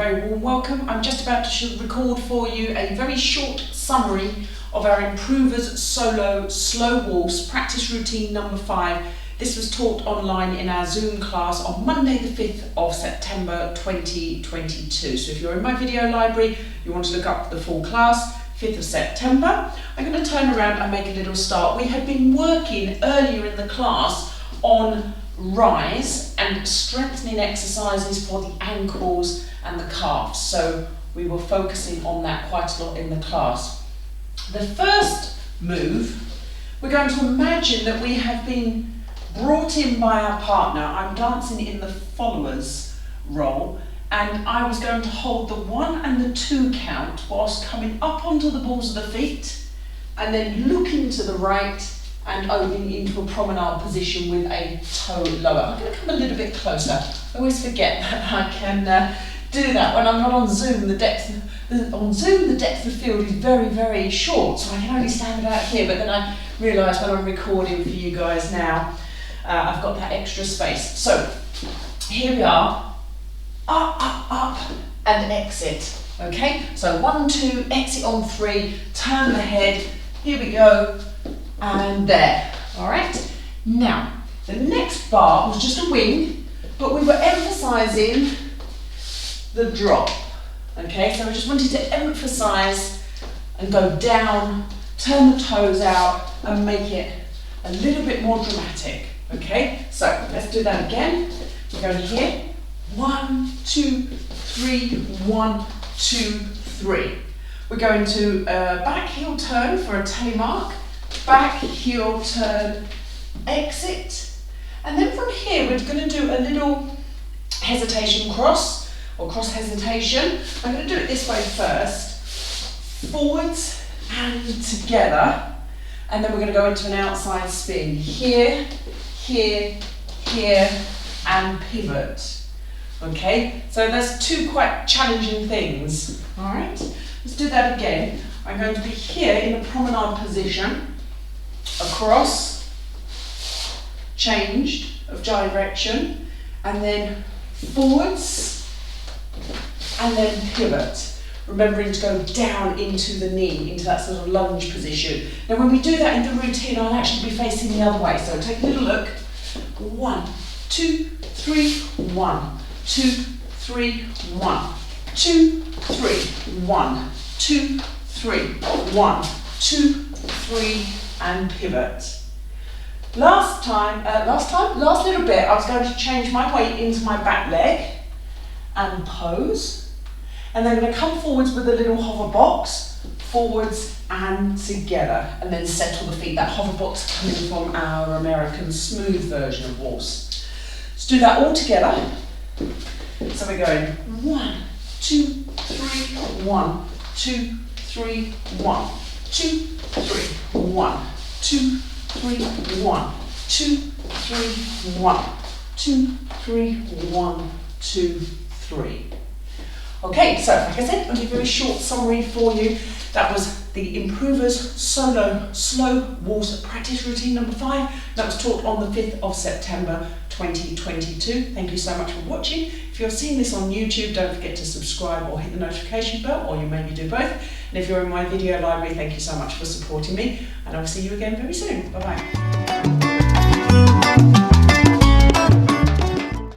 very warm welcome. I'm just about to record for you a very short summary of our Improvers Solo Slow Waltz practice routine number 5. This was taught online in our Zoom class on Monday the 5th of September 2022. So if you're in my video library, you want to look up the full class, 5th of September. I'm going to turn around and make a little start. We had been working earlier in the class on rise and strengthening exercises for the ankles and the calves. So we were focusing on that quite a lot in the class. The first move, we're going to imagine that we have been brought in by our partner. I'm dancing in the followers role, and I was going to hold the 1 and the 2 count whilst coming up onto the balls of the feet and then looking to the right and opening into a promenade position with a toe lower. I'm going to come a little bit closer. I always forget that I can do that when I'm not on Zoom. The depth of field is very, very short, so I can only stand about here, but then I realise when I'm recording for you guys now, I've got that extra space. So here we are, up, and exit. Okay, so 1, 2, exit on 3, turn the head, here we go, and there. All right, now the next bar was just a wing, but we were emphasising the drop. Okay, so I just wanted to emphasise and go down, turn the toes out, and make it a little bit more dramatic. Okay, so let's do that again. We're going here, 1, 2, 3, 1, 2, 3. We're going to back heel turn for a telemark, back heel turn, exit, and then from here we're going to do a little hesitation cross, or cross hesitation. I'm going to do it this way first, forwards and together, and then we're going to go into an outside spin, here, here, here, and pivot. Okay, so there's 2 quite challenging things. All right, let's do that again. I'm going to be here in a promenade position, across, changed of direction, and then forwards, and then pivot. Remembering to go down into the knee, into that sort of lunge position. Now when we do that in the routine, I'll actually be facing the other way. So take a little look. 1, 2, 3, 1, 2, 3, 1, 2, 3, 1, 2, 3, 1, 2, 3, and pivot. Last little bit, I was going to change my weight into my back leg and pose. And then I'm going to come forwards with a little hover box, forwards and together, and then settle the feet. That hover box coming from our American smooth version of waltz. Let's do that all together. So we're going 1, 2, 3, 1, 2, 3, 1, 2, 3, 1, 2, 3, 1, 2, 3, 1, 2, 3, 1, 2, 3. Okay, so like I said, only a very short summary for you. That was the Improvers Solo Slow Waltz practice routine number 5. That was taught on the 5th of September 2022. Thank you so much for watching. If you're seeing this on YouTube, don't forget to subscribe or hit the notification bell, or you maybe do both. And if you're in my video library, thank you so much for supporting me, and I'll see you again very soon. Bye-bye.